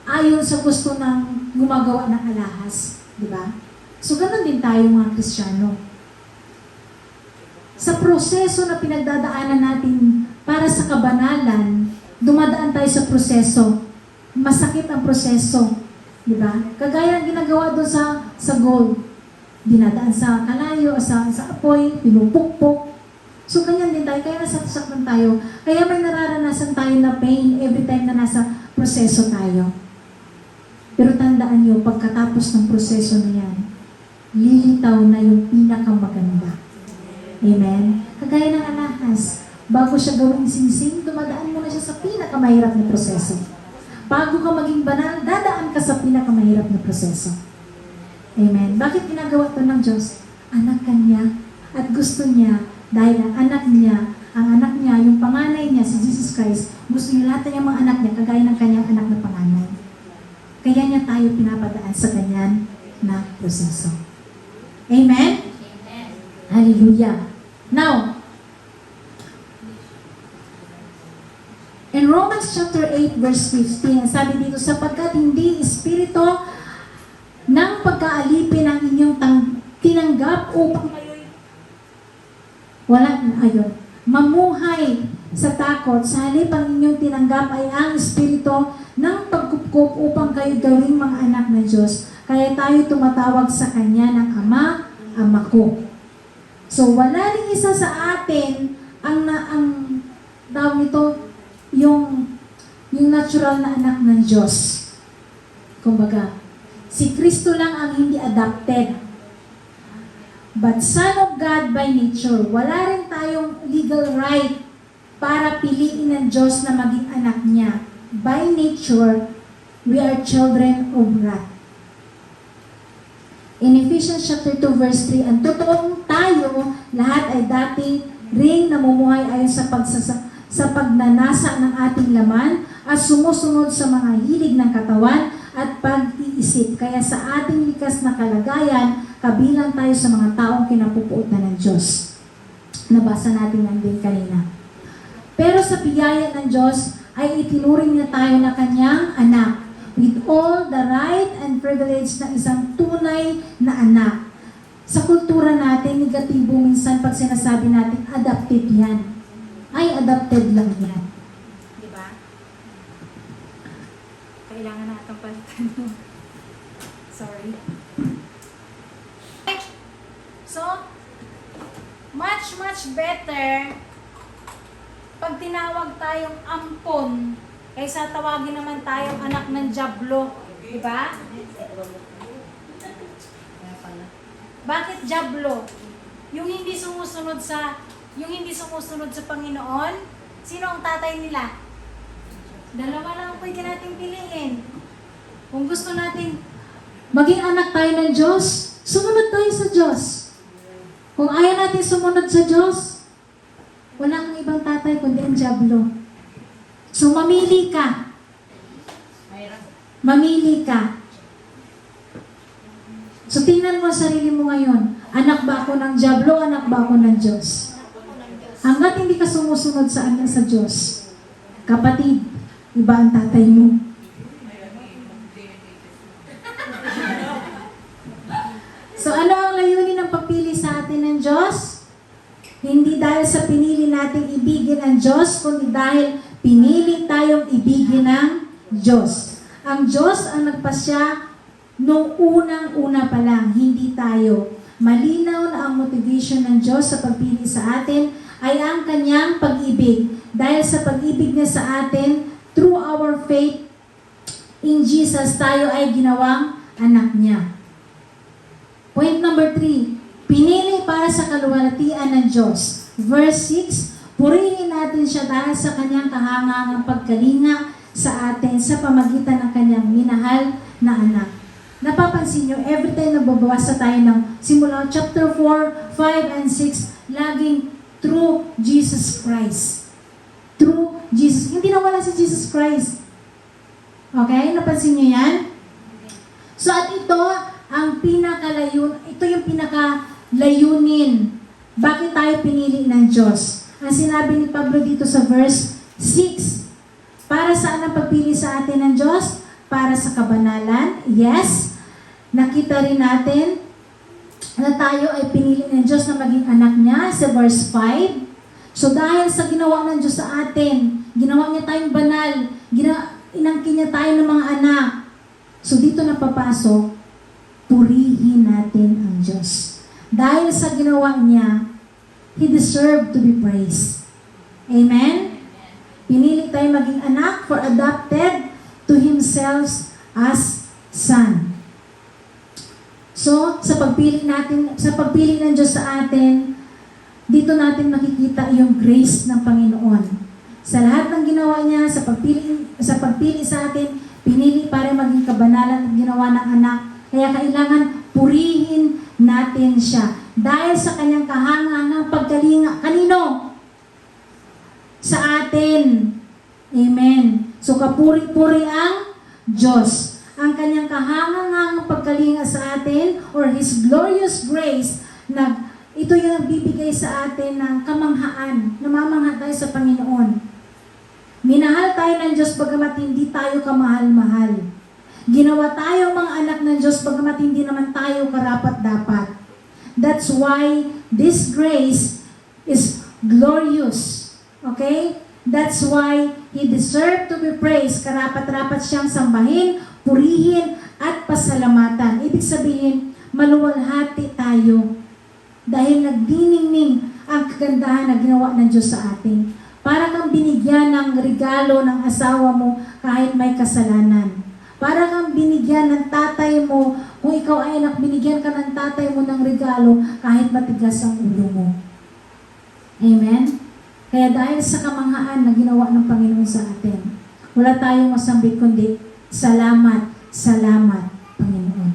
ayon sa gusto ng gumagawa ng alahas. Di ba? So, ganun din tayo mga Kristiyano. Sa proseso na pinagdadaanan natin para sa kabanalan, dumadaan tayo sa proseso. Masakit ang proseso. Di ba? Kagaya ng ginagawa doon sa gold. Dinadaan sa kalayo, sa apoy, pinupukpok. So, ganyan din tayo. Kaya nasasaktan tayo. Kaya may nararanasan tayo na pain every time na nasa proseso tayo. Pero tandaan niyo, pagkatapos ng proseso na yan, lilitaw na yung pinakamaganda. Amen? Kagaya ng alahas, bago siya gawing singsing, dumadaan muna siya sa pinakamahirap na proseso. Bago ka maging banal, dadaan ka sa pinakamahirap na proseso. Amen? Bakit ginagawa ito ng Diyos? Anak ka niya at gusto niya dahil ang anak niya, yung panganay niya, si Jesus Christ, gusto niya lahat ng mga anak niya, kagaya ng kanyang anak na panganay. Kaya niya tayo pinapadaan sa kanyan na proseso. Amen? Amen. Hallelujah. Now, in Romans chapter 8 verse 15, sabi dito, sapagkat hindi espiritu ng pagkaalipin ang inyong tinanggap upang kayo'y mamuhay sa takot. Sa halip ang inyong tinanggap ay ang espiritu ng pagkupkup upang kayo gawing mga anak ng Diyos. Kaya tayo tumatawag sa Kanya ng Ama, Ama ko. So, wala rin isa sa atin ang tawag nito, yung natural na anak ng Diyos. Kumbaga, si Kristo lang ang hindi adopted. But Son of God by nature. Wala rin tayong legal right para piliin ng Diyos na maging anak niya. By nature, we are children of wrath. In Ephesians chapter 2 verse 3, ang totoong tayo, lahat ay dati ring namumuhay ayon sa pagnanasa ng ating laman at sumusunod sa mga hilig ng katawan at pag-iisip. Kaya sa ating likas na kalagayan, kabilang tayo sa mga taong kinapupuotan ng Diyos. Nabasa natin yan din kanina. Pero sa biyaya ng Diyos, ay itinuring niya tayo na kanyang anak with all the right and privilege ng isang tunay na anak. Sa kultura natin, negatibo minsan pag sinasabi natin, adopted yan. Ay, adopted lang yan. Di ba? Kailangan natin palitan mo. Sorry. So, much better pag tinawag tayong ampon kaysa tawagin naman tayong anak ng Diablo. Diba? Bakit Diablo? Yung hindi sumusunod sa Panginoon, sino ang tatay nila? Dalawa lang ang pwede natin piliin. Kung gusto natin maging anak tayo ng Diyos, sumunod tayo sa Diyos. Kung ayaw natin sumunod sa Diyos, walang ibang tatay kundi ang Diablo. So mamili ka. Mamili ka. So tingnan mo sarili mo ngayon. Anak ba ako ng Diablo? Anak ba ako ng Diyos? Hanggat hindi ka sumusunod sa Diyos, kapatid, iba ang tatay mo. So ano ang layunin ng pagpili sa atin ng Diyos? Hindi dahil sa pinili nating ibigin ang Diyos, kundi dahil pinili tayong ibigin ng Diyos. Ang Diyos ang nagpasya nung unang-una pa lang, hindi tayo. Malinaw na ang motivation ng Diyos sa pagpili sa atin ay ang kanyang pag-ibig. Dahil sa pag-ibig niya sa atin, through our faith in Jesus, tayo ay ginawang anak niya. Point number 3, pinili para sa kaluwalhatian ng Diyos. Verse 6, purihin natin siya dahil sa kanyang kahangangang pagkalinga sa atin sa pamagitan ng kanyang minahal na anak. Napapansin nyo, every time nagbabasa tayo ng simula chapter 4, 5, and 6, laging through Jesus Christ. Through Jesus. Hindi nawala si Jesus Christ. Okay? Napansin nyo yan? So at ito, ang ito yung layunin. Bakit tayo pinili ng Diyos? Ang sinabi ni Pablo dito sa verse 6, para saan ang pagpili sa atin ng Diyos? Para sa kabanalan? Yes. Nakita rin natin na tayo ay pinili ng Diyos na maging anak niya sa verse 5. So dahil sa ginawa ng Diyos sa atin, ginawa niya tayong banal, inangkin niya tayo ng mga anak. So dito na papasok, purihin natin ang Diyos. Dahil sa ginawa niya, He deserved to be praised. Amen? Pinili tayo maging anak for adopted to Himself as son. So, sa pagpili ng Diyos sa atin, dito natin makikita yung grace ng Panginoon. Sa lahat ng ginawa niya, sa pagpili sa atin, pinili para maging kabanalan ng ginawa ng anak. Kaya kailangan purihin natin siya. Dahil sa kanyang kahangangang pagkalinga. Kanino? Sa atin. Amen. So, kapuri-puri ang Diyos. Ang kanyang kahangangang pagkalinga sa atin or His glorious grace na ito yung nagbibigay sa atin ng kamanghaan. Namamangha tayo sa Panginoon. Minahal tayo ng Diyos bagamat hindi tayo kamahal-mahal. Ginawa tayo mga anak ng Diyos bagamat hindi naman tayo karapat-dapat. That's why this grace is glorious. Okay? That's why He deserved to be praised. Karapat-rapat siyang sambahin, purihin, at pasalamatan. Ibig sabihin, maluwalhati tayo. Dahil nagdiningning ang kagandahan na ginawa ng Diyos sa atin. Para kang binigyan ng regalo ng asawa mo kahit may kasalanan. Para kang binigyan ng tatay mo, kung ikaw ay anak, binigyan ka ng tatay mo ng regalo kahit matigas ang ulo mo. Amen? Kaya dahil sa kamanghaan na ginawa ng Panginoon sa atin, wala tayong masambit kundi salamat, salamat, Panginoon.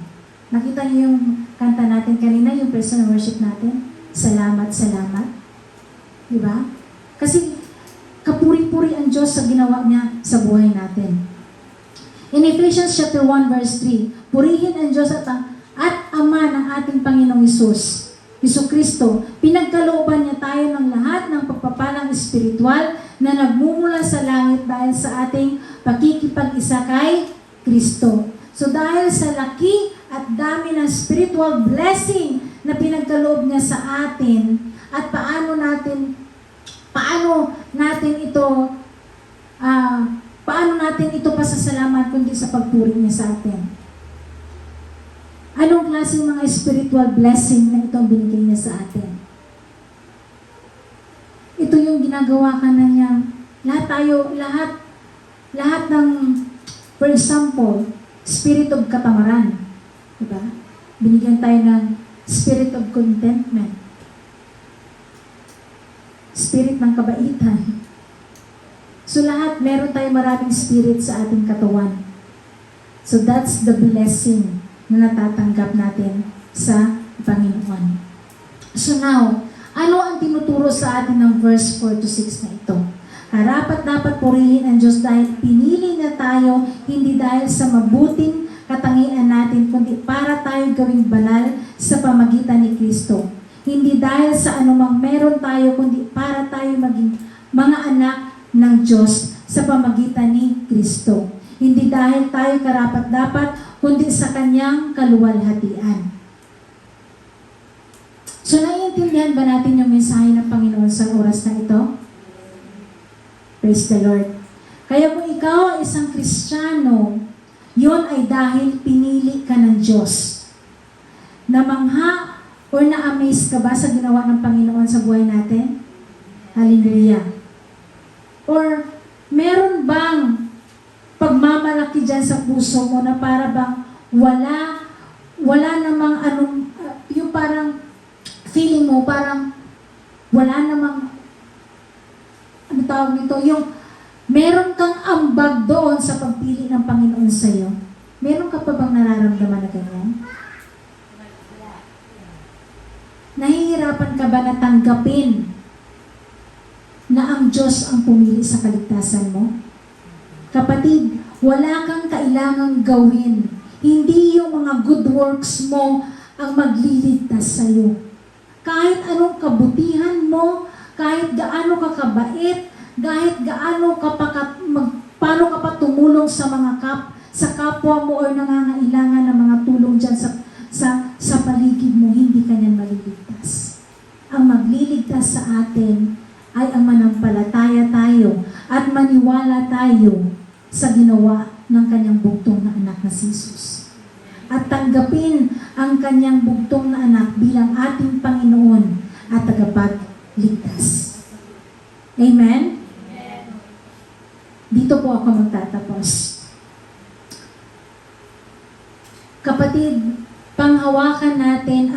Nakita niyo yung kanta natin kanina, yung personal worship natin? Salamat, salamat. Diba? Kasi kapuri-puri ang Diyos sa ginawa niya sa buhay natin. In Ephesians chapter 1 verse 3, purihin ang Diyos at Ama ng ating Panginoong Kristo. Pinagkalooban niya tayo ng lahat ng pagpapalang espiritual na nagmumula sa langit dahil sa ating pakikipag-isa kay Kristo. So dahil sa laki at dami ng spiritual blessing na pinagkaloob niya sa atin at paano natin ito pasasalamat kundi sa pagpuri niya sa atin. Anong klaseng mga spiritual blessing na ito ang binigay niya sa atin? Ito yung ginagawa ka na niya. Lahat ng, for example, spirit of katamaran. Diba? Binigyan tayo ng spirit of contentment. Spirit ng kabaitan. So lahat, meron tayong maraming spirit sa ating katawan. So that's the blessing na natatanggap natin sa Panginoon. So now, ano ang tinuturo sa atin ng verse 4 to 6 na ito? Karapat-dapat purihin ang Diyos dahil pinili na tayo, hindi dahil sa mabuting katangian natin, kundi para tayo gawing banal sa pamagitan ni Kristo. Hindi dahil sa anumang meron tayo, kundi para tayo maging mga anak ng Diyos sa pamagitan ni Kristo. Hindi dahil tayo karapat-dapat, kundi sa Kanyang kaluwalhatian. So, naiintindihan ba natin yung mensahe ng Panginoon sa oras na ito? Praise the Lord. Kaya kung ikaw ay isang Kristiyano, yon ay dahil pinili ka ng Diyos. Namangha or na-amaze ka ba sa ginawa ng Panginoon sa buhay natin? Hallelujah. Or meron bang pagmamalaki dyan sa puso mo na para bang wala namang yung parang feeling mo, parang wala namang ano tawag nito, yung meron kang ambag doon sa pagpili ng Panginoon sa'yo. Meron ka pa bang nararamdaman na ganyan? Nahihirapan ka ba na tanggapin na ang Diyos ang pumili sa kaligtasan mo? Kapatid, wala kang kailangang gawin. Hindi yung mga good works mo ang magliligtas sa'yo. kahit anong kabutihan mo, kahit gaano ka kabait, kahit gaano ka paano ka pa tumulong sa mga sa kapwa mo o nangangailangan ng mga tulong dyan sa paligid mo, hindi ka niyan maliligtas. Ang magliligtas sa atin ay ang manampalataya tayo at maniwala tayo sa ginawa ng kanyang bugtong na anak na si Jesus. At tanggapin ang kanyang bugtong na anak bilang ating Panginoon at tagapagligtas. Amen? Dito po ako magtatapos. Kapatid, panghawakan natin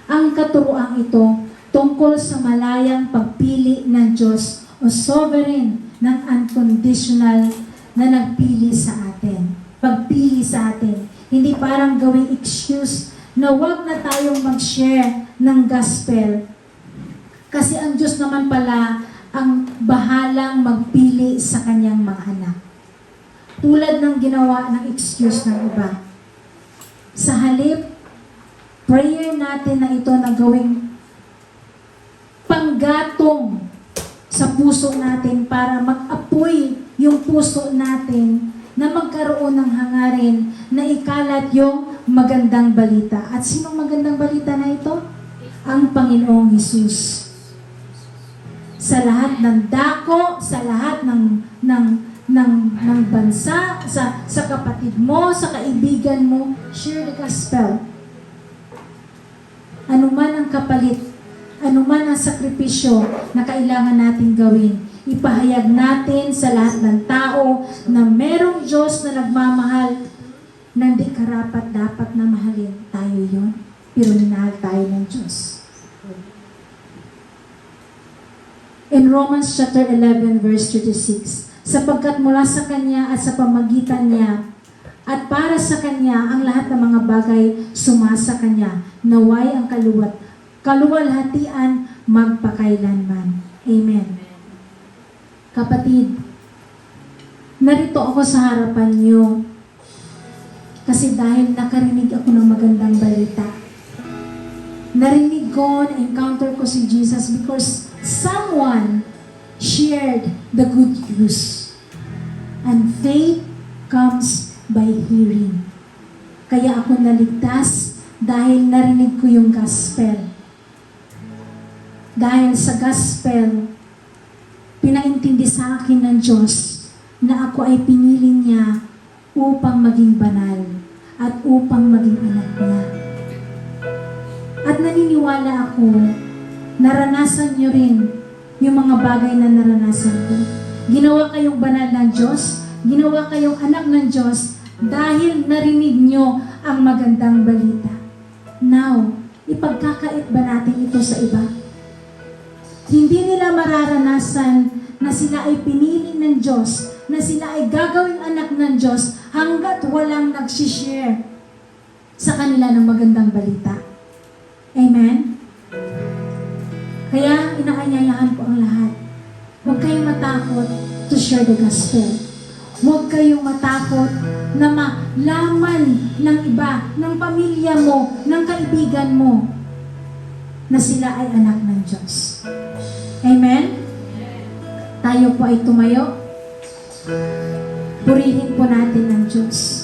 ang katuruang ito tungkol sa malayang pagpili ng Diyos o sovereign ng unconditional na nagpili sa atin. Pagpili sa atin. Hindi parang gawing excuse na wag na tayong mag-share ng gospel. Kasi ang Diyos naman pala ang bahalang magpili sa kanyang mga anak. Tulad ng ginawa ng excuse ng iba. Sa halip, prayer natin na ito na gawing panggatong sa puso natin para mag-apoy yung puso natin na magkaroon ng hangarin na ikalat yung magandang balita. At sinong magandang balita na ito? Ang Panginoong Hesus. Sa lahat ng dako, sa lahat ng bansa, sa kapatid mo, sa kaibigan mo, share the gospel. Ano man ang kapalit, ano man ang sakripisyo na kailangan natin gawin, ipahayag natin sa lahat ng tao na merong Diyos na nagmamahal na hindi karapat dapat na mahalin tayo yon, pero minahal tayo ng Diyos. In Romans chapter 11 verse 36, sapagkat mula sa Kanya at sa pamagitan Niya at para sa Kanya ang lahat ng mga bagay sumasa Kanya, naway ang kaluwalhatian magpakailanman. Amen. Kapatid, narito ako sa harapan niyo kasi dahil nakarinig ako ng magandang balita. Narinig ko, na-encounter ko si Jesus because someone shared the good news. And faith comes by hearing. Kaya ako naligtas dahil narinig ko yung gospel. Dahil sa gospel, pinaintindi sa akin ng Diyos na ako ay pinili niya upang maging banal at upang maging anak niya. At naniniwala ako, naranasan niyo rin yung mga bagay na naranasan ko. Ginawa kayong banal ng Diyos, ginawa kayong anak ng Diyos dahil narinig niyo ang magandang balita. Now, ipagkakait ba natin ito sa iba? Hindi nila mararanasan na sila ay pinili ng Diyos, na sila ay gagawing anak ng Diyos hanggat walang nagsishare sa kanila ng magandang balita. Amen? Kaya inaanyayahan ko ang lahat. Huwag kayong matakot to share the gospel. Huwag kayong matakot na malaman ng iba, ng pamilya mo, ng kaibigan mo, na sila ay anak ng Diyos. Amen? Tayo po ay tumayo. Purihin po natin ang Diyos.